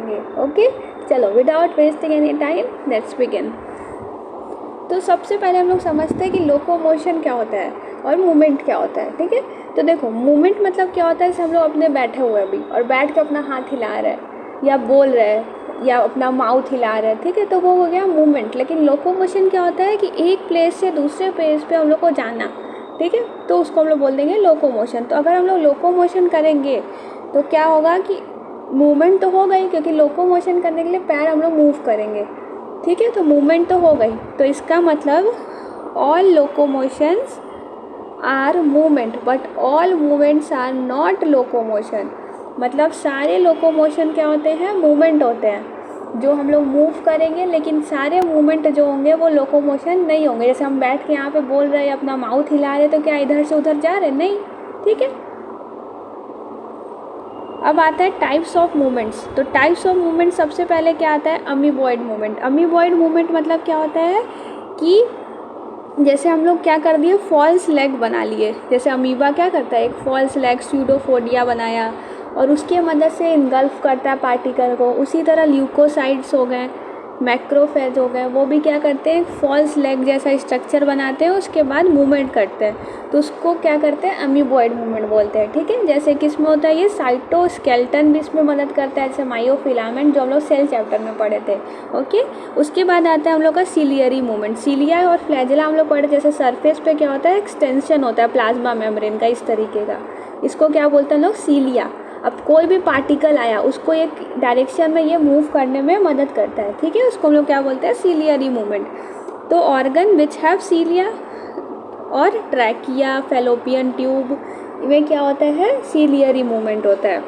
करेंगे। ओके, चलो without wasting any time let's begin. तो सबसे पहले हम लोग समझते हैं कि लोकोमोशन क्या होता है और मूवमेंट क्या होता है। ठीक है, तो देखो मूवमेंट मतलब क्या होता है, जैसे हम लोग अपने बैठे हुए अभी और बैठ के अपना हाथ हिला रहे हैं या बोल रहे हैं या अपना माउथ हिला रहे हैं, ठीक है, तो वो हो गया मूवमेंट। लेकिन लोकोमोशन क्या होता है कि एक प्लेस से दूसरे प्लेस पे हम लोग को जाना, ठीक है, तो उसको हम लोग बोल देंगे लोकोमोशन। तो अगर हम लोग लोकोमोशन करेंगे तो क्या होगा कि मूवमेंट तो हो गई, क्योंकि लोकोमोशन करने के लिए पैर हम लोग मूव करेंगे, ठीक है, तो मूवमेंट तो हो गई। तो इसका मतलब all locomotions are movement but all movements are not locomotion. मतलब सारे लोकोमोशन क्या होते हैं, मूवमेंट होते हैं, जो हम लोग मूव करेंगे, लेकिन सारे मूवमेंट जो होंगे वो लोकोमोशन नहीं होंगे। जैसे हम बैठ के यहाँ पे बोल रहे हैं, अपना माउथ हिला रहे हैं, तो क्या इधर से उधर जा रहे हैं? नहीं, ठीक है। अब आता है टाइप्स ऑफ मूवमेंट्स। तो टाइप्स ऑफ मूवमेंट सबसे पहले क्या आता है, अमीबॉइड मूवमेंट। अमीबॉइड मूवमेंट मतलब क्या होता है कि जैसे हम लोग क्या कर दिए, फॉल्स लेग बना लिए। जैसे अमीबा क्या करता है, एक फॉल्स लेग स्यूडोफोडिया बनाया और उसके मदद से इनगल्फ करता है पार्टिकल को। उसी तरह ल्यूकोसाइड्स हो गए, मैक्रोफेज हो गए, वो भी क्या करते हैं, फॉल्स लेग जैसा स्ट्रक्चर बनाते हैं, उसके बाद मूवमेंट करते हैं, तो उसको क्या करते हैं, अमीबॉइड मूवमेंट बोलते हैं। ठीक है, जैसे किसमें होता है, ये साइटोस्केलेटन भी इसमें मदद करता है, जैसे मायोफिलामेंट जो हम लोग सेल चैप्टर में पढ़े थे। ओके, उसके बाद आता है हम लोग का सीलियरी मूवमेंट। सीलिया और फ्लैजेला हम लोग पढ़े, जैसे सरफेस पे क्या होता है, एक्सटेंशन होता है प्लाज्मा मेम्ब्रेन का, इस तरीके का, इसको क्या बोलते हैं लोग, सीलिया। अब कोई भी पार्टिकल आया उसको एक डायरेक्शन में ये मूव करने में मदद करता है, ठीक है, उसको हम लोग क्या बोलते हैं, सीलियरी मूवमेंट। तो ऑर्गन विच हैव सीलिया और ट्रैकिया, फैलोपियन ट्यूब में क्या होता है, सीलियरी मूवमेंट होता है।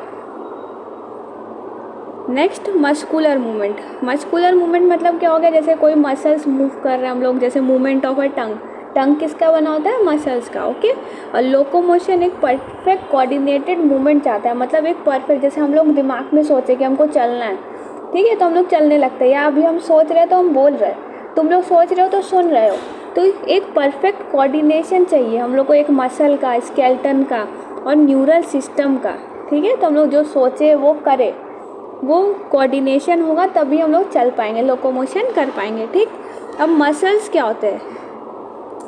Next muscular movement. Muscular movement मतलब क्या हो गया, जैसे कोई मसल्स मूव कर रहे हैं हम लोग, जैसे मूवमेंट ऑफ अ टंग। टंग किसका बना होता है, मसल्स का। ओके, और लोकोमोशन एक परफेक्ट कोऑर्डिनेटेड मूवमेंट चाहता है, मतलब एक परफेक्ट, जैसे हम लोग दिमाग में सोचे कि हमको चलना है, ठीक है, तो हम लोग चलने लगते हैं, या अभी हम सोच रहे हैं तो हम बोल रहे हैं, तुम लोग सोच रहे हो तो सुन रहे हो। तो एक परफेक्ट कोऑर्डिनेशन चाहिए हम लोग को, एक मसल का, स्केलेटन का और न्यूरल सिस्टम का, ठीक है, तो हम लोग जो सोचे वो करें, वो कोऑर्डिनेशन होगा तभी हम लोग चल पाएंगे, लोकोमोशन कर पाएंगे। ठीक, अब मसल्स क्या होते हैं,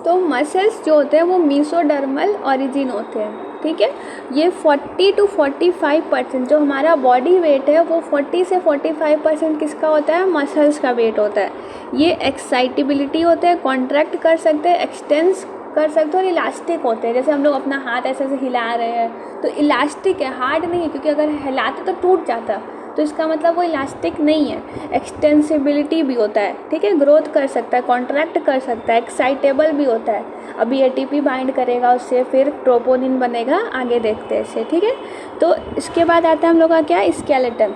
तो मसल्स जो होते हैं वो मीसोडर्मल ओरिजिन होते हैं, ठीक है। ये 40 to 45% जो हमारा बॉडी वेट है वो 40 से 45% किसका होता है, मसल्स का वेट होता है। ये एक्साइटेबिलिटी होते हैं, कॉन्ट्रैक्ट कर सकते हैं, एक्सटेंस कर सकते हो और इलास्टिक होते हैं। जैसे हम लोग अपना हाथ ऐसे ऐसे हिला रहे हैं तो इलास्टिक है, हार्ड नहीं है, क्योंकि अगर हिलाते तो टूट जाता, तो इसका मतलब वो इलास्टिक नहीं है। एक्सटेंसिबिलिटी भी होता है, ठीक है, ग्रोथ कर सकता है, कॉन्ट्रैक्ट कर सकता है, एक्साइटेबल भी होता है। अभी एटीपी बाइंड करेगा उससे, फिर ट्रोपोनिन बनेगा, आगे देखते हैं इसे, ठीक है। तो इसके बाद आता है हम लोग का क्या, स्केलेटन।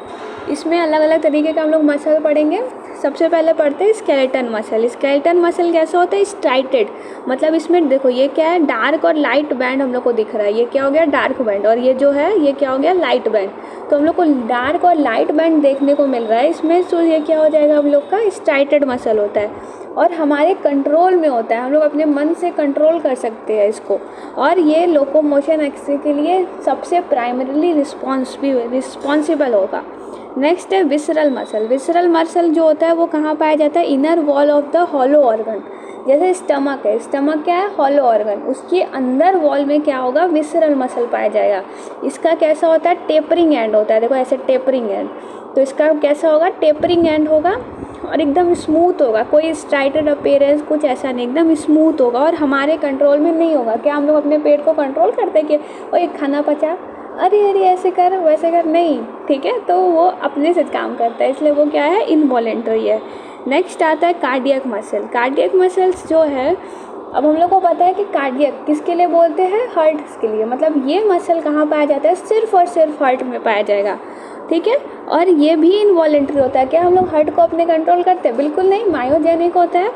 इसमें अलग अलग तरीके का हम लोग मसल पढ़ेंगे। सबसे पहले पढ़ते हैं स्केलेटन मसल। स्केलेटन मसल कैसा होता है, स्ट्राइटेड, मतलब इसमें देखो ये क्या है, डार्क और लाइट बैंड हम लोग को दिख रहा है, ये क्या हो गया, डार्क बैंड, और ये जो है ये क्या हो गया, लाइट बैंड। तो हम लोग को डार्क और लाइट बैंड देखने को मिल रहा है इसमें, तो ये क्या हो जाएगा, हम लोग का स्ट्राइटेड मसल होता है और हमारे कंट्रोल में होता है, हम लोग अपने मन से कंट्रोल कर सकते हैं इसको, और ये लोकोमोशन एक्सरे के लिए सबसे प्राइमरीली रिस्पॉन्सिबल होगा। नेक्स्ट है विसरल मसल। विसरल मसल जो होता है वो कहाँ पाया जाता है, inner wall of the hollow organ. जैसे स्टमक है, स्टमक क्या है, हॉलो ऑर्गन, उसके अंदर वॉल में क्या होगा, विसरल मसल पाया जाएगा। इसका कैसा होता है, टेपरिंग एंड होता है, देखो ऐसे टेपरिंग एंड, तो इसका कैसा होगा, टेपरिंग एंड होगा और एकदम स्मूथ होगा, कोई स्ट्राइटेड अपीयरेंस कुछ ऐसा नहीं, एकदम स्मूथ होगा और हमारे कंट्रोल में नहीं होगा। क्या हम लोग अपने पेट को कंट्रोल करते हैं कि ओ एक खाना पचा, अरे अरे ऐसे कर वैसे कर, नहीं, ठीक है, तो वो अपने से काम करता है, इसलिए वो क्या है, इनवॉलेंट्री है। नेक्स्ट आता है कार्डियक मसल। कार्डियक मसल्स जो है, अब हम लोग को पता है कि कार्डियक किसके लिए बोलते हैं, हार्ट के लिए, मतलब ये मसल कहाँ पाया जाता है, सिर्फ और सिर्फ हार्ट में पाया जाएगा, ठीक है, और ये भी इनवॉलेंट्री होता है। क्या हम लोग हार्ट को अपने कंट्रोल करते हैं, बिल्कुल नहीं, मायोजेनिक होता है,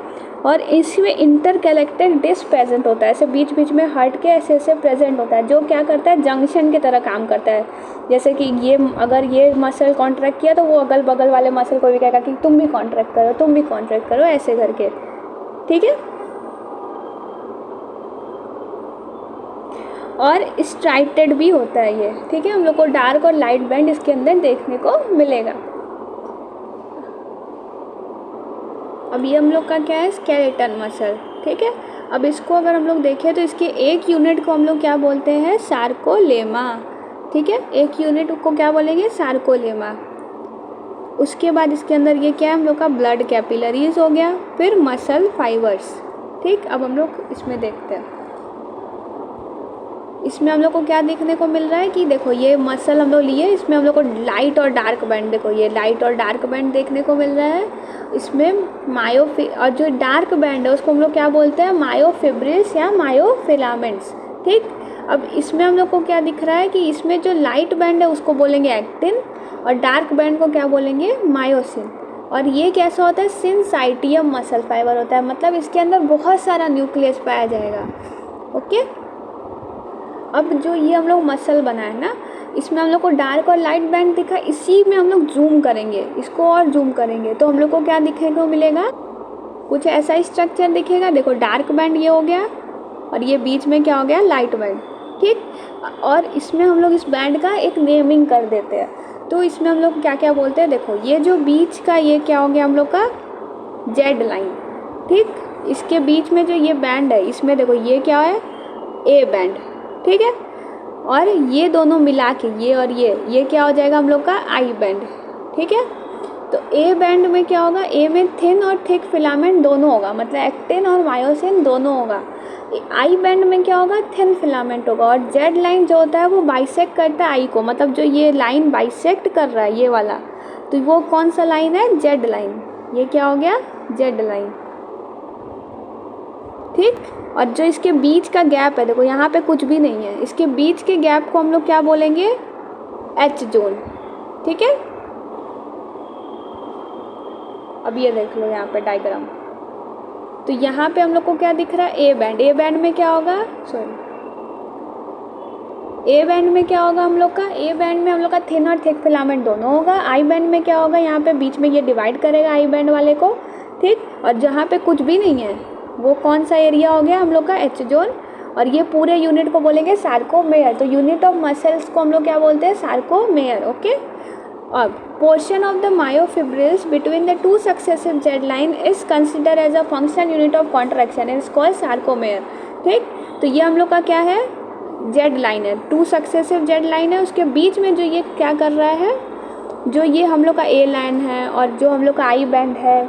और इसमें इंटरकलेक्टेड डिस्क प्रेजेंट होता है, ऐसे बीच बीच में हार्ट के ऐसे ऐसे प्रेजेंट होता है, जो क्या करता है, जंक्शन की तरह काम करता है। जैसे कि ये अगर ये मसल कॉन्ट्रैक्ट किया तो वो अगल बगल वाले मसल को भी कहेगा कि तुम भी कॉन्ट्रैक्ट करो, तुम भी कॉन्ट्रैक्ट करो, ऐसे करके, ठीक है। और स्ट्राइटेड भी होता है ये, ठीक है, हम लोग को डार्क और लाइट बैंड इसके अंदर देखने को मिलेगा। अब ये हम लोग का क्या है, स्केलेटन मसल, ठीक है। अब इसको अगर हम लोग देखें तो इसके एक यूनिट को हम लोग क्या बोलते हैं, सार्कोलेमा, ठीक है। एक यूनिट को क्या बोलेंगे, सार्कोलेमा। उसके बाद इसके अंदर ये क्या है हम लोग का, ब्लड कैपिलरीज हो गया, फिर मसल फाइबर्स, ठीक। अब हम लोग इसमें देखते हैं, इसमें हम लोग को क्या देखने को मिल रहा है कि देखो ये मसल हम लोग लिए, इसमें हम लोग को लाइट और डार्क बैंड, देखो ये लाइट और डार्क बैंड देखने को मिल रहा है। इसमें और जो डार्क बैंड है उसको हम लोग क्या बोलते हैं, मायोफिब्रिल्स या मायोफिलामेंट्स, ठीक। अब इसमें हम लोग को क्या दिख रहा है कि इसमें जो लाइट बैंड है उसको बोलेंगे एक्टिन और डार्क बैंड को क्या बोलेंगे, मायोसिन। और ये कैसा होता है, सिनसाइटियम मसल फाइबर होता है, मतलब इसके अंदर बहुत सारा न्यूक्लियस पाया जाएगा, ओके। अब जो ये हम लोग मसल बनाए ना, इसमें हम लोग को डार्क और लाइट बैंड दिखा, इसी में हम लोग जूम करेंगे, इसको और जूम करेंगे तो हम लोग को क्या दिखने को मिलेगा, कुछ ऐसा ही स्ट्रक्चर दिखेगा। देखो डार्क बैंड ये हो गया और ये बीच में क्या हो गया, लाइट बैंड, ठीक। और इसमें हम लोग इस बैंड का एक नेमिंग कर देते हैं, तो इसमें हम लोग क्या क्या बोलते हैं, देखो ये जो बीच का ये क्या हो गया हम लोग का, जेड लाइन, ठीक। इसके बीच में जो ये बैंड है इसमें देखो ये क्या है, ए बैंड, ठीक है। और ये दोनों मिला के ये और ये क्या हो जाएगा हम लोग का, आई बैंड, ठीक है। तो ए बैंड में क्या होगा, ए में थिन और थिक फिलामेंट दोनों होगा, मतलब एक्टिन और मायोसिन दोनों होगा। आई बैंड में क्या होगा, थिन फिलामेंट होगा। और जेड लाइन जो होता है वो बाइसेक्ट करता है आई को, मतलब जो ये लाइन बाइसेक्ट कर रहा है ये वाला, तो वो कौन सा लाइन है, जेड लाइन। ये क्या हो गया, जेड लाइन, ठीक। और जो इसके बीच का गैप है, देखो यहाँ पे कुछ भी नहीं है, इसके बीच के गैप को हम लोग क्या बोलेंगे, एच जोन, ठीक है। अब ये देख लो यहाँ पे डायग्राम, तो यहाँ पे हम लोग को क्या दिख रहा है, ए बैंड। ए बैंड में क्या होगा, ए बैंड में क्या होगा हम लोग का, ए बैंड में हम लोग का थिन और थिक फिलामेंट दोनों होगा। आई बैंड में क्या होगा, यहाँ पे बीच में ये डिवाइड करेगा आई बैंड वाले को, ठीक। और जहाँ पे कुछ भी नहीं है वो कौन सा एरिया हो गया हम लोग का, एच जोन। और ये पूरे यूनिट को बोलेंगे सार्कोमेयर। तो यूनिट ऑफ मसल्स को हम लोग क्या बोलते हैं, सार्कोमेयर, ओके। अब portion of the myofibrils between the two successive Z line is consider as a function unit of contraction, is called sarcomere, ठीक। तो ये हम लोग का क्या है, जेड लाइन है, टू सक्सेसिव जेड लाइन है, उसके बीच में जो ये क्या कर रहा है, जो ये हम लोग का ए लाइन है और जो हम लोग का आई बैंड है,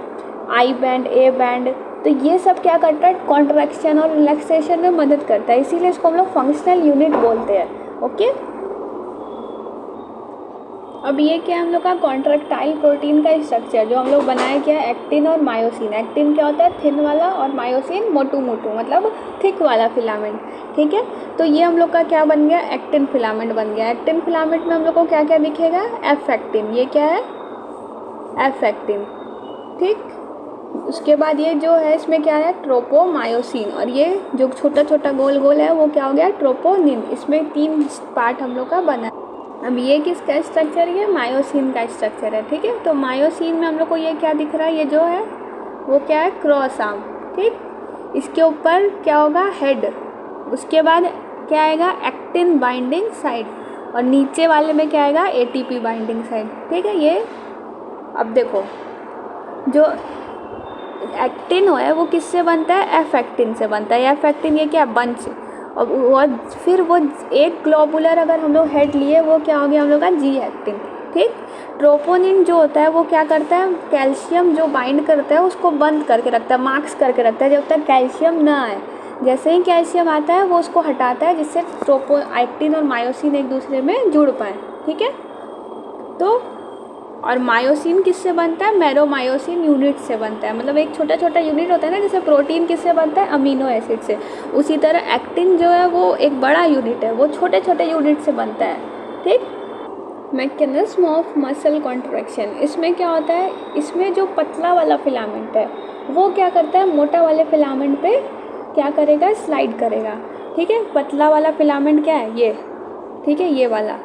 आई बैंड, ए बैंड, तो ये सब क्या करता है, कॉन्ट्रैक्शन और रिलैक्सेशन में मदद करता है, इसीलिए इसको हम लोग फंक्शनल यूनिट बोलते हैं, ओके। अब ये क्या है हम लोग का, कॉन्ट्रैक्टाइल प्रोटीन का स्ट्रक्चर जो हम लोग बनाए क्या है, एक्टिन और मायोसिन। एक्टिन क्या होता है, थिन वाला, और मायोसिन मोटू मोटू, मतलब थिक वाला फिलामेंट, ठीक है। तो ये हम लोग का क्या बन गया, एक्टिन फिलामेंट बन गया। एक्टिन फिलामेंट में हम लोग को क्या क्या दिखेगा, एफ एक्टिन, ये क्या है, एफ एक्टिन, ठीक। उसके बाद ये जो है इसमें क्या है, ट्रोपोमायोसिन, और ये जो छोटा छोटा गोल गोल है वो क्या हो गया, ट्रोपोनिन। इसमें 3 पार्ट हम लोग का बना है। अब ये किसका स्ट्रक्चर है, मायोसिन का स्ट्रक्चर है, ठीक है। तो मायोसिन में हम लोग को ये क्या दिख रहा है, ये जो है वो क्या है, क्रॉस आर्म, ठीक। इसके ऊपर क्या होगा, हेड। उसके बाद क्या आएगा, एक्टिन बाइंडिंग साइड, और नीचे वाले में क्या आएगा, एटीपी बाइंडिंग साइड, ठीक है। ये अब देखो जो एक्टिन है वो किससे बनता है, एफ एक्टिन से बनता है। एफ एक्टिन ये क्या, बंच, और फिर वो एक ग्लोबुलर अगर हम लोग हेड लिए वो क्या हो गया हम लोग का, जी एक्टिन, ठीक। ट्रोपोनिन जो होता है वो क्या करता है, कैल्शियम जो बाइंड करता है उसको बंद करके रखता है, मार्क्स करके रखता है जब तक कैल्शियम ना आए। जैसे ही कैल्शियम आता है वो उसको हटाता है, जिससे एक्टिन और मायोसिन एक दूसरे में जुड़ पाए, ठीक है। तो और मायोसिन किससे बनता है, मैरोमायोसिन यूनिट से बनता है, मतलब एक छोटा छोटा यूनिट होता है ना, जैसे प्रोटीन किससे बनता है, अमीनो एसिड से। उसी तरह एक्टिन जो है वो एक बड़ा यूनिट है, वो छोटे छोटे यूनिट से बनता है, ठीक। मैकेनिज्म ऑफ मसल कॉन्ट्रैक्शन, इसमें क्या होता है, इसमें जो पतला वाला फिलामेंट है वो क्या करता है, मोटा वाले फिलामेंट पे क्या करेगा, स्लाइड करेगा, ठीक है। पतला वाला फिलामेंट क्या है, ये, ठीक है, ये वाला,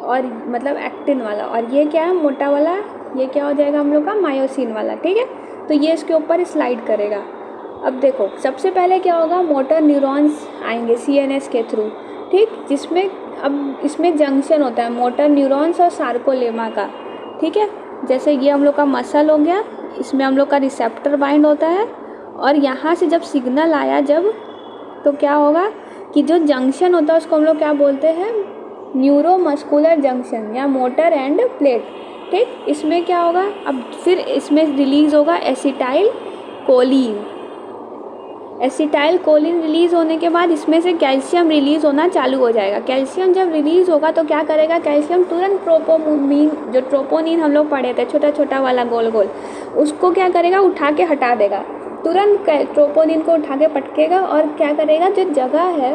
और मतलब एक्टिन वाला, और ये क्या है, मोटा वाला, ये क्या हो जाएगा हम लोग का, मायोसिन वाला, ठीक है। तो ये इसके ऊपर स्लाइड करेगा। अब देखो सबसे पहले क्या होगा, मोटर न्यूरॉन्स आएंगे सीएनएस के थ्रू, ठीक, जिसमें अब इसमें जंक्शन होता है मोटर न्यूरॉन्स और सार्कोलेमा का, ठीक है। जैसे ये हम लोग का मसल हो गया, इसमें हम लोग का रिसेप्टर बाइंड होता है और यहाँ से जब सिग्नल आया जब, तो क्या होगा कि जो जंक्शन होता है उसको हम लोग क्या बोलते हैं, न्यूरोमस्कुलर जंक्शन या मोटर एंड प्लेट। ठीक, इसमें क्या होगा, अब फिर इसमें रिलीज़ होगा acetyl choline. Acetyl choline release होने के बाद इसमें से कैल्शियम रिलीज़ होना चालू हो जाएगा। कैल्शियम जब रिलीज़ होगा तो क्या करेगा, कैल्शियम तुरंत ट्रोपोनिन, जो ट्रोपोनिन हम लोग पढ़े थे छोटा छोटा वाला गोल गोल, उसको क्या करेगा, उठा के हटा देगा। तुरंत ट्रोपोनिन को उठा के पटकेगा और क्या करेगा, जो जगह है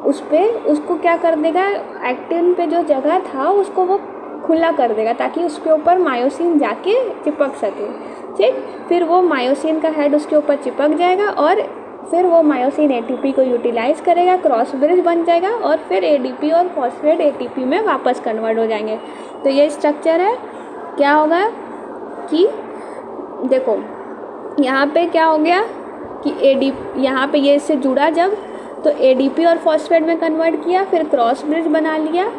उस पर उसको क्या कर देगा, एक्टिन पे जो जगह था उसको वो खुला कर देगा ताकि उसके ऊपर मायोसिन जाके चिपक सके। ठीक, फिर वो मायोसिन का हेड उसके ऊपर चिपक जाएगा और फिर वो मायोसिन एटीपी को यूटिलाइज करेगा, क्रॉस ब्रिज बन जाएगा और फिर एडीपी और फॉस्फेट एटीपी में वापस कन्वर्ट हो जाएंगे। तो ये स्ट्रक्चर है। क्या होगा कि देखो यहाँ पे क्या हो गया कि यहाँ पे ये इससे जुड़ा जब, तो एडीपी और फॉस्फेट में कन्वर्ट किया, फिर क्रॉस ब्रिज बना लिया।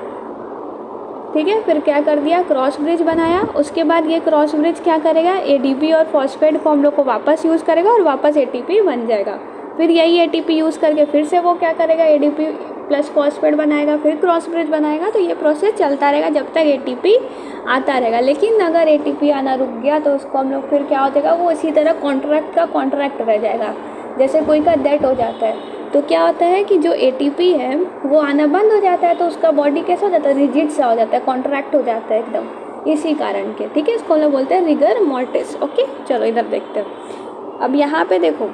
ठीक है, फिर क्या कर दिया, क्रॉस ब्रिज बनाया। उसके बाद ये क्रॉस ब्रिज क्या करेगा, एडीपी और फॉस्फेट को हम लोग को वापस यूज़ करेगा और वापस एटीपी बन जाएगा। फिर यही एटीपी यूज़ करके फिर से वो क्या करेगा, एडीपी प्लस फॉस्फेट बनाएगा, फिर क्रॉस ब्रिज बनाएगा। तो ये प्रोसेस चलता रहेगा जब तक एटीपी आता रहेगा। लेकिन अगर एटीपी आना रुक गया तो उसको हम लोग फिर क्या हो जाएगा, वो इसी तरह कॉन्ट्रैक्ट का कॉन्ट्रैक्ट रह जाएगा। जैसे कोई का डेट हो जाता है तो क्या होता है कि जो एटीपी है वो आना बंद हो जाता है, तो उसका बॉडी कैसा हो जाता है, रिजिड सा हो जाता है, कॉन्ट्रैक्ट हो जाता है एकदम, इसी कारण के। ठीक है, इसको हम लोग बोलते हैं रिगर मोर्टिस। ओके, चलो इधर देखते हैं। अब यहाँ पे देखो,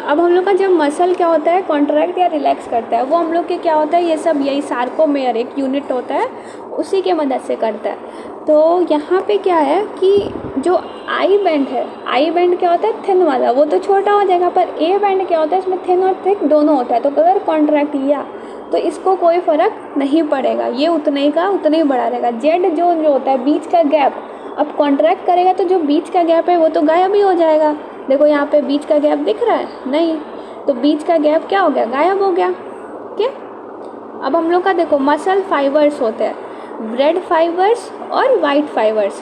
अब हम लोग का जब मसल क्या होता है, कॉन्ट्रैक्ट या रिलैक्स करता है, वो हम लोग के क्या होता है, ये सब यही सार्कोमेयर एक यूनिट होता है, उसी के मदद से करता है। तो यहाँ पे क्या है कि जो आई बैंड है, आई बैंड क्या होता है, थिन वाला, वो तो छोटा हो जाएगा, पर ए बैंड क्या होता है, इसमें थिन और थिक दोनों होता है। तो अगर कॉन्ट्रैक्ट किया तो इसको कोई फ़र्क नहीं पड़ेगा, ये उतने ही का उतना ही बड़ा रहेगा। जेड जो होता है बीच का गैप, अब कॉन्ट्रैक्ट करेगा तो जो बीच का गैप है वो तो गायब ही हो जाएगा। देखो यहाँ पे बीच का गैप दिख रहा है, नहीं, तो बीच का गैप क्या हो गया, गायब हो गया। ठीक, अब हम लोग का देखो मसल फाइबर्स होते हैं, रेड फाइबर्स और वाइट फाइबर्स।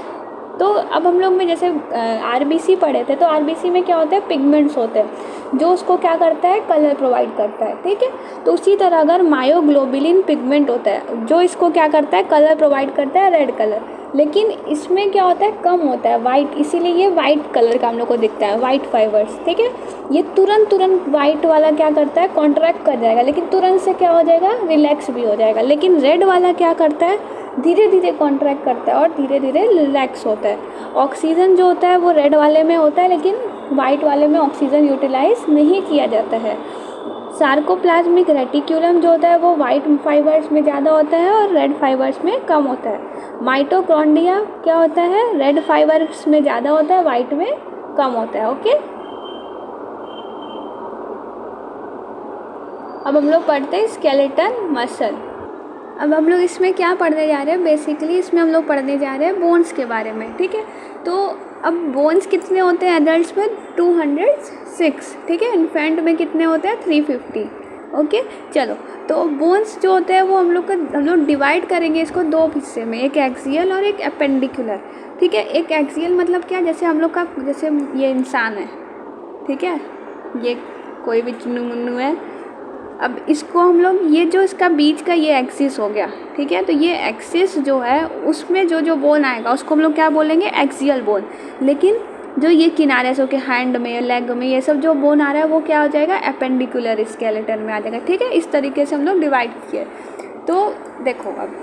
तो अब हम लोग में जैसे आरबीसी पढ़े थे, तो आरबीसी में क्या होता है, पिगमेंट्स होते हैं जो उसको क्या करता है, कलर प्रोवाइड करता है। ठीक है, तो उसी तरह अगर मायोग्लोबिलिन पिगमेंट होता है जो इसको क्या करता है, कलर प्रोवाइड करता है, रेड कलर। लेकिन इसमें क्या होता है, कम होता है, वाइट, इसीलिए ये वाइट कलर का हम लोग को दिखता है, वाइट फाइबर्स। ठीक है, ये तुरंत वाइट वाला क्या करता है, कॉन्ट्रैक्ट कर जाएगा, लेकिन तुरंत से क्या हो जाएगा, रिलैक्स भी हो जाएगा। लेकिन रेड वाला क्या करता है, धीरे धीरे कॉन्ट्रैक्ट करता है और धीरे धीरे रिलैक्स होता है। ऑक्सीजन जो होता है वो रेड वाले में होता है, लेकिन वाइट वाले में ऑक्सीजन यूटिलाइज नहीं किया जाता है। सार्कोप्लाज्मिक रेटिक्यूलम जो होता है वो वाइट फाइबर्स में ज़्यादा होता है और रेड फाइबर्स में कम होता है। माइटोकॉन्ड्रिया क्या होता है, रेड फाइबर्स में ज़्यादा होता है, वाइट में कम होता है। ओके, अब हम लोग पढ़ते हैं स्केलेटन मसल। अब हम लोग इसमें क्या पढ़ने जा रहे हैं, बेसिकली इसमें हम लोग पढ़ने जा रहे हैं बोन्स के बारे में। ठीक है, तो अब बोन्स कितने होते हैं एडल्ट्स में, 206। ठीक है, इन्फेंट में कितने होते हैं, 350। ओके, चलो, तो बोन्स जो होते हैं वो हम लोग डिवाइड करेंगे इसको दो हिस्से में, एक एक्सियल और एक एपेंडिकुलर। ठीक है, एक एक्सियल मतलब क्या, जैसे हम लोग का, जैसे ये इंसान है, ठीक है, ये कोई भी चुन्नू मुन्नू है, अब इसको हम लोग, ये जो इसका बीच का ये एक्सिस हो गया। ठीक है, तो ये एक्सिस जो है उसमें जो बोन आएगा उसको हम लोग क्या बोलेंगे, एक्सियल बोन। लेकिन जो ये किनारे से के हैंड में, लेग में, ये सब जो बोन आ रहा है वो क्या हो जाएगा, एपेंडिकुलर स्केलेटन में आ जाएगा। ठीक है, इस तरीके से हम लोग डिवाइड किए। तो देखो, अब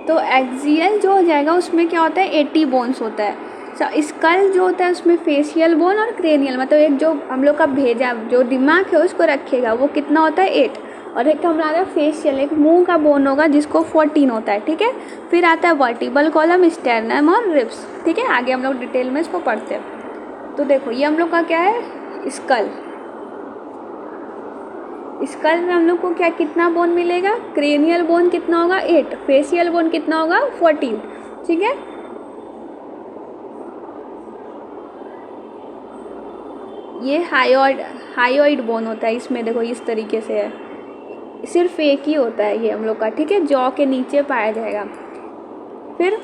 तो एक्सियल जो हो जाएगा उसमें क्या होता है, 80 बोन्स होता है। स्कल जो होता है उसमें फेशियल बोन और क्रेनियल, मतलब एक जो हम लोग का भेजा, जो दिमाग है उसको रखेगा, वो कितना होता है, 8। और एक हमारा फेशियल, एक मुंह का बोन होगा जिसको 14 होता है। ठीक है, फिर आता है वर्टिबल कॉलम, स्टेर्नम और रिब्स। ठीक है, आगे हम लोग डिटेल में इसको पढ़ते हैं। तो देखो, ये हम लोग का क्या है, स्कल। स्कल में हम लोग को क्या, कितना बोन मिलेगा, क्रेनियल बोन कितना होगा, 8, फेशियल बोन कितना होगा, 14। ठीक है, ये हायोइड बोन होता है, इसमें देखो इस तरीके से है, सिर्फ एक ही होता है ये हम लोग का। ठीक है, जॉ के नीचे पाया जाएगा। फिर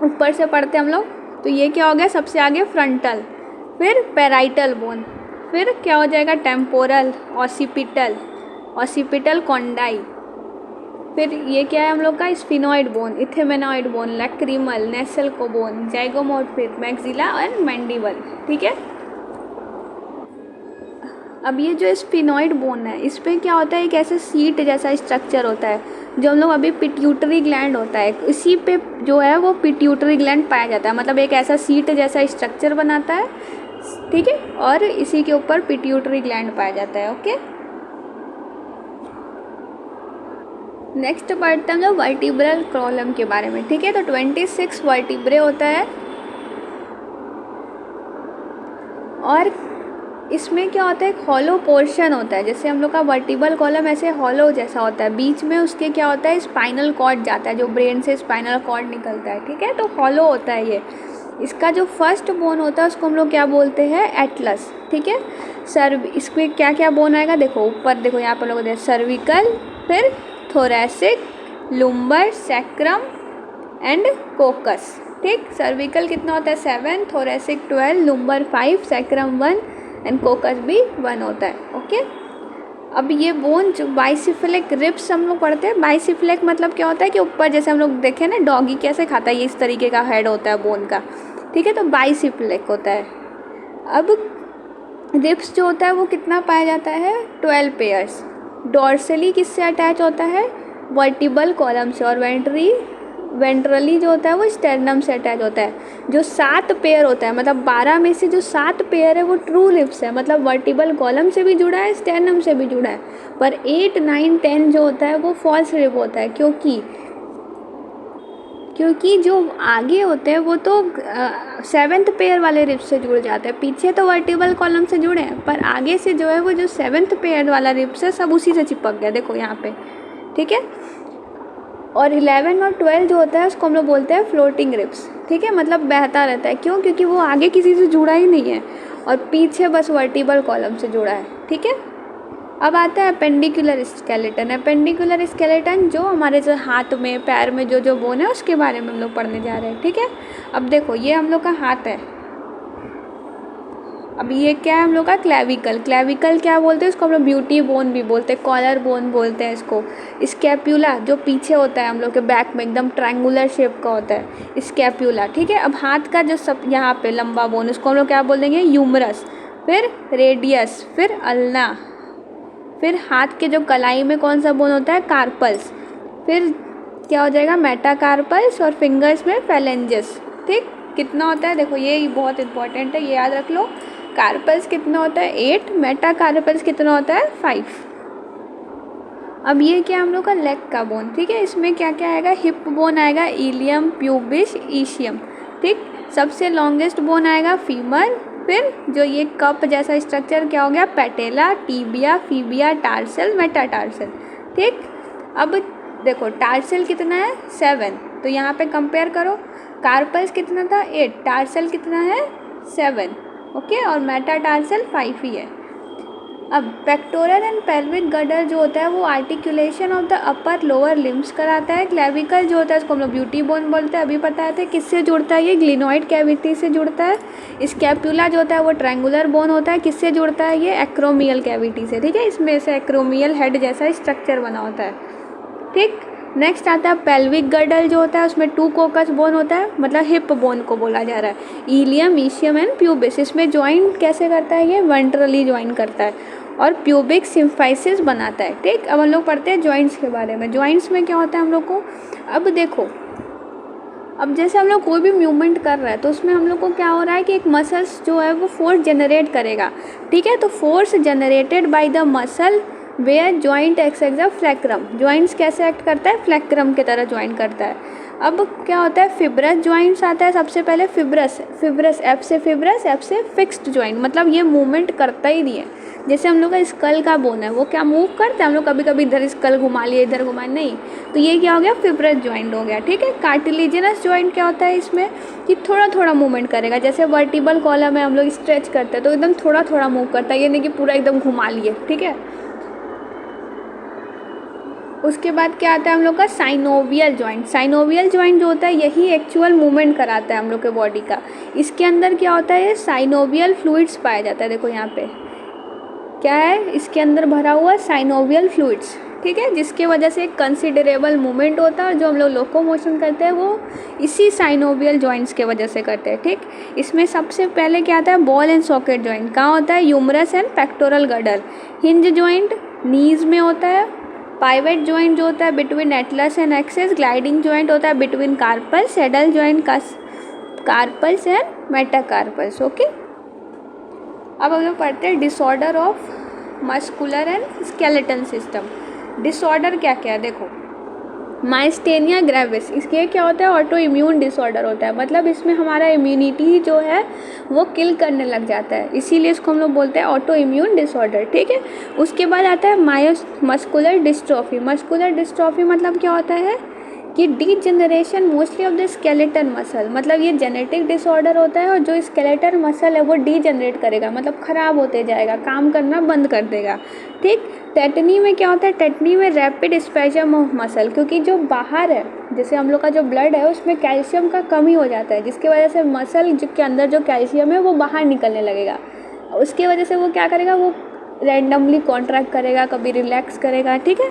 ऊपर से पढ़ते हम लोग, तो ये क्या हो गया सबसे आगे फ्रंटल, फिर पैराइटल बोन, फिर क्या हो जाएगा टेम्पोरल, ऑसिपिटल, ऑसिपिटल कॉन्डाई, फिर ये क्या है हम लोग का स्फिनॉइड बोन, इथेमेनॉइड बोन, लैक्रिमल, नेसल को बोन, जाइगोमोट, फिर मैक्सिला और मैंडिबल। ठीक है, अब ये जो स्फिनॉइड बोन है इस पर क्या होता है, एक ऐसे सीट जैसा स्ट्रक्चर होता है जो हम लोग अभी पिट्यूटरी ग्लैंड होता है इसी पे जो है वो पिट्यूटरी ग्लैंड पाया जाता है, मतलब एक ऐसा सीट जैसा स्ट्रक्चर बनाता है। ठीक है, और इसी के ऊपर पिट्यूटरी ग्लैंड पाया जाता है। ओके, नेक्स्ट पढ़ते हैं हम लोग वर्टिब्रल कॉलम के बारे में। ठीक है, तो 26 वर्टिब्रे होता है और इसमें क्या होता है एक हॉलो पोर्शन होता है, जैसे हम लोग का वर्टिब्रल कॉलम ऐसे हॉलो जैसा होता है, बीच में उसके क्या होता है स्पाइनल कॉर्ड जाता है, जो ब्रेन से स्पाइनल कॉर्ड निकलता है। ठीक है, तो हॉलो होता है ये। इसका जो फर्स्ट बोन होता है उसको हम लोग क्या बोलते हैं एटलस। ठीक है, इसमें क्या क्या बोन आएगा देखो, ऊपर देखो यहाँ पर लोग देखो सर्विकल, फिर थोरैसिक, लुम्बर, सैक्रम एंड कोकस। ठीक, सर्विकल कितना होता है 7, थोरैसिक 12, लुम्बर 5, सैक्रम 1 एंड कोकस भी 1 होता है। ओके, अब ये बोन जो बाइसिफिलिक रिब्स हम लोग पढ़ते हैं, बाइसिफिलिक मतलब क्या होता है कि ऊपर जैसे हम लोग देखें ना डॉगी कैसे खाता है, ये इस तरीके का हेड होता है बोन का। ठीक है, तो बाइसिफिलिक होता है। अब रिब्स जो होता है वो कितना पाया जाता है 12 पेयर्स। डॉर्सली किससे अटैच होता है वर्टिब्रल कॉलम से, और वेंट्रली जो होता है वो स्टेर्नम से अटैच होता है। जो 7 पेयर होता है मतलब 12 में से जो 7 पेयर है वो ट्रू रिब्स है, मतलब वर्टिब्रल कॉलम से भी जुड़ा है स्टेर्नम से भी जुड़ा है, पर 8, 9, 10 जो होता है वो फॉल्स रिब होता है, क्योंकि जो आगे होते हैं वो तो 7th पेयर वाले रिब से जुड़ जाते हैं, पीछे तो वर्टिब्रल कॉलम से जुड़े हैं पर आगे से जो है वो जो 7th पेयर वाला रिब्स है सब उसी से चिपक गया, देखो यहाँ पे। ठीक है, और 11 और 12 जो होता है उसको हम लोग बोलते हैं फ्लोटिंग रिब्स। ठीक है, मतलब बहता रहता है, क्यों, क्योंकि वो आगे किसी से जुड़ा ही नहीं है और पीछे बस वर्टिब्रल कॉलम से जुड़ा है। ठीक है, अब आता है अपेंडिकुलर स्केलेटन। अपेंडिकुलर स्केलेटन जो हमारे जो हाथ में पैर में जो बोन है उसके बारे में हम लोग पढ़ने जा रहे हैं। ठीक है, अब देखो ये हम लोग का हाथ है, अब ये क्या है हम लोग का क्लेविकल। क्लेविकल क्या बोलते हैं इसको, हम लोग ब्यूटी बोन भी बोलते हैं, कॉलर बोन बोलते हैं इसको। स्कैप्यूला जो पीछे होता है हम लोग के बैक में एकदम ट्रायंगुलर शेप का होता है स्कैप्यूला। ठीक है, अब हाथ का जो सब यहाँ पे लंबा बोन उसको हम लोग क्या बोल देंगे यूमरस, फिर रेडियस, फिर अल्ना, फिर हाथ के जो कलाई में कौन सा बोन होता है कार्पल्स, फिर क्या हो जाएगा मेटाकार्पल्स, और फिंगर्स में फेलेंजेस। ठीक, कितना होता है देखो ये बहुत इंपॉर्टेंट है, ये याद रख लो। कार्पल्स कितना होता है 8, मेटाकार्पल्स कितना होता है 5। अब ये क्या हम लोग का लेग का बोन। ठीक है, इसमें क्या क्या आएगा, हिप बोन आएगा, इलियम, प्यूबिस, ईशियम। ठीक, सबसे लॉन्गेस्ट बोन आएगा फीमर, फिर जो ये कप जैसा स्ट्रक्चर क्या हो गया पैटेला, टीबिया, फीबिया, टार्सल, मेटाटार्सल। ठीक, अब देखो टार्सल कितना है 7, तो यहाँ पे कंपेयर करो, कार्पल्स कितना था 8, टार्सल कितना है 7। ओके, और मेटाटार्सल 5 ही है। अब पेक्टोरल एंड पेल्विक गर्डर जो होता है वो articulation of the upper lower limbs कराता है। क्लेविकल जो होता है उसको हम लोग ब्यूटी बोन बोलते हैं, अभी बताए थे किससे जुड़ता है, ये ग्लिनॉइड कैविटी से जुड़ता है। स्कैपुला जो होता है वो ट्रायंगुलर बोन होता है, किससे जुड़ता है, ये एक्रोमियल कैविटी से। ठीक है, इसमें से एक्रोमियल हेड जैसा स्ट्रक्चर बना होता है। ठीक, नेक्स्ट आता है पेल्विक गर्डल जो होता है उसमें 2 कोकस बोन होता है, मतलब हिप बोन को बोला जा रहा है, इलियम, ईशियम एंड प्यूबिस। इसमें ज्वाइन कैसे करता है, ये वेंट्रली ज्वाइन करता है और प्यूबिक सिम्फाइसिस बनाता है। ठीक, अब हम लोग पढ़ते हैं जॉइंट्स के बारे में। जॉइंट्स में क्या होता है हम लोग को, अब देखो अब जैसे हम लोग कोई भी मूवमेंट कर रहा है तो उसमें हम लोग को क्या हो रहा है कि एक मसल्स जो है वो फोर्स जनरेट करेगा। ठीक है, तो force generated by the muscle where joint acts as a fulcrum. Joints कैसे एक्ट करता है, फ्लैक्रम की तरह ज्वाइन करता है। अब क्या होता है फिब्रस जॉइंट्स आता है सबसे पहले, फिब्रस एफ से फिब्रस, एफ से फिक्स्ड जॉइंट, मतलब ये मूवमेंट करता ही नहीं है। जैसे हम लोग का स्कल का बोन है वो क्या मूव करता है, हम लोग कभी कभी इधर स्कल घुमा लिए इधर घुमा नहीं, तो ये क्या हो गया फिब्रस जॉइंट हो गया। ठीक है, कार्टिलेजिनस जॉइंट क्या होता है इसमें कि थोड़ा थोड़ा मूवमेंट करेगा, जैसे वर्टिब्रल कॉलम है हम लोग स्ट्रेच करते हैं तो एकदम थोड़ा थोड़ा मूव करता है, ये नहीं कि पूरा एकदम घुमा लिए। ठीक है, उसके बाद क्या आता है हम लोग का साइनोवियल जॉइंट। साइनोवियल जॉइंट जो होता है यही एक्चुअल मूवमेंट कराता है हम लोग के बॉडी का। इसके अंदर क्या होता है, साइनोवियल फ्लूइड्स पाया जाता है। देखो यहाँ पे क्या है, इसके अंदर भरा हुआ साइनोवियल फ्लूइड्स, ठीक है, जिसके वजह से एक कंसिडरेबल मूवमेंट होता है और जो हम लोग लोकोमोशन करते हैं वो इसी साइनोवियल जॉइंट्स के वजह से करते हैं, ठीक। इसमें सबसे पहले क्या आता है, बॉल एंड सॉकेट जॉइंट। कहाँ होता है, humerus and pectoral girdle. Hinge joint knees में होता है। पाइवेट जॉइंट जो होता है between atlas and axis. Gliding joint होता है between carpals. Saddle joint carpals and metacarpals. Okay, अब हम लोग पढ़ते हैं disorder of muscular and skeleton system. Disorder क्या क्या है, देखो माइस्टेनिया ग्रेविस, इसके क्या होता है, ऑटो इम्यून डिसऑर्डर होता है। मतलब इसमें हमारा इम्यूनिटी जो है वो किल करने लग जाता है, इसीलिए इसको हम लोग बोलते हैं ऑटो इम्यून डिसऑर्डर, ठीक है। उसके बाद आता है मस्कुलर डिस्ट्रॉफी। मस्कुलर डिस्ट्रॉफी मतलब क्या होता है कि degeneration mostly of the skeleton muscle. मतलब ये जेनेटिक डिसऑर्डर होता है और जो स्केलेटन मसल है वो डीजनरेट करेगा, मतलब ख़राब होते जाएगा, काम करना बंद कर देगा, ठीक। टेटनी में क्या होता है, टेटनी में रैपिड स्पैजम ऑफ मसल, क्योंकि जो बाहर है जैसे हम लोग का जो ब्लड है उसमें कैल्शियम का कमी हो जाता है, जिसकी वजह से मसल के अंदर जो कैल्शियम है वो बाहर निकलने लगेगा। उसकी वजह से वो क्या करेगा, वो रैंडमली कॉन्ट्रैक्ट करेगा, कभी रिलैक्स करेगा, ठीक है।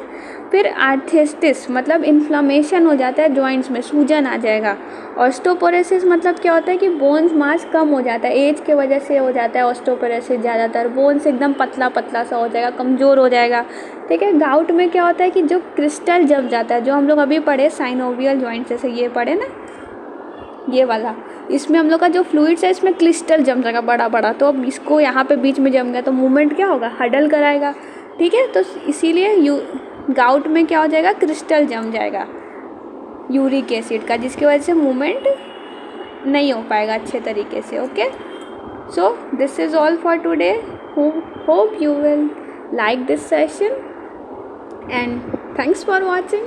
फिर आर्थेस्टिस मतलब इन्फ्लामेशन हो जाता है जॉइंट्स में, सूजन आ जाएगा। ऑस्टोपोरोसिस मतलब क्या होता है कि बोन्स मास कम हो जाता है, एज के वजह से हो जाता है ऑस्टोपोरोसिस। ज़्यादातर बोन्स एकदम पतला पतला सा हो जाएगा, कमज़ोर हो जाएगा, ठीक है। गाउट में क्या होता है कि जो क्रिस्टल जम जाता है, जो हम लोग अभी पढ़े साइनोवियल जॉइंट, जैसे ये पढ़े ना ये वाला, इसमें हम लोग का जो फ्लूइड्स है इसमें क्रिस्टल जम जाएगा बड़ा बड़ा, तो अब इसको यहाँ पे बीच में जम गया तो मूवमेंट क्या होगा, हडल कराएगा, ठीक है। तो इसीलिए गाउट में क्या हो जाएगा, क्रिस्टल जम जाएगा यूरिक एसिड का, जिसकी वजह से मूवमेंट नहीं हो पाएगा अच्छे तरीके से। Okay, so this is all for today. Hope you will like this session and thanks for watching.